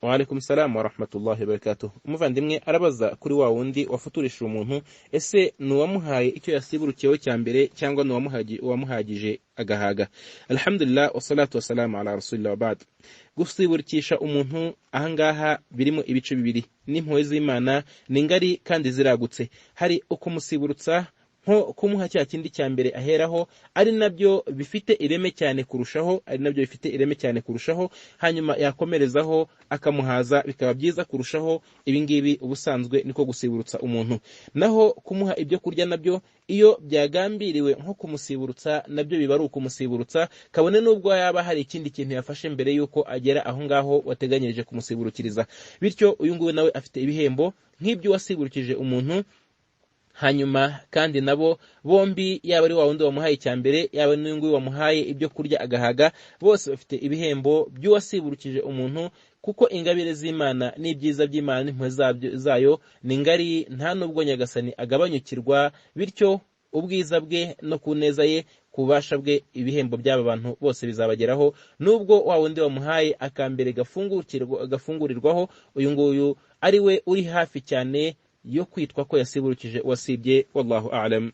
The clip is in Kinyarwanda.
Wa alaikum salam wa rahmatullahi wa barakatuh. Umuvandimwe arabaza kuri wa wundi wafuturishije umuntu, ese nuwamuhaye icyo yasiburukiyeho cya mbere cyangwa nuwamuhagije agahaga? Alhamdulillah wassalatu wassalamu ala rasulillah wa ba'd. Gusiburukisha umuntu ahangaha birimo ibice bibiri, n'impuhwe z'Imana ni ngari kandi ziragutse. Hari ukumusiburutsa nko kumuha cya kindi cya mbere aheraho, ari nabyo bifite ireme cyane kurushaho, hanyuma yakomerezaho akamuhaza bikaba byiza kurushaho. Ibingibi ubusanzwe niko gusiburutsa umuntu. Naho kumuha ibyo kurya nabyo iyo byagambiriwe nko kumusiburutsa, nabyo biba ari ukumusiburutsa, kabone nubwo yaba hari ikindi kintu yafashe mbere yuko agera aho ngaho wateganyirije kumusiburukiriza. Bityo uyu nguyu nawe afite ibihembo nk'ibyo wasiburukije umuntu. Hanyuma kandi nabo bombi, yaba ari wa wundi wamuhaye icya mbere, yaba n'uyu nguyu wamuhaye ibyo kurya agahaga, bose bafite ibihembo by'uwasiburukije umuntu, kuko ingabire z'Imana n'ibyiza by'Imana n'impuhwe zayo ni ngari, nta nubwo Nyagasani agabanyukirwa. Bityo ubwiza bwe no ku neza ye, ku bubasha bwe, ibihembo by'aba bantu bose bizabageraho, nubwo wa wundi wamuhaye akambere gafungurirwaho, uyu nguyu ari we uri hafi cyane yo kwitwa ko yasiburukije uwasibye. Wallahu a'lam.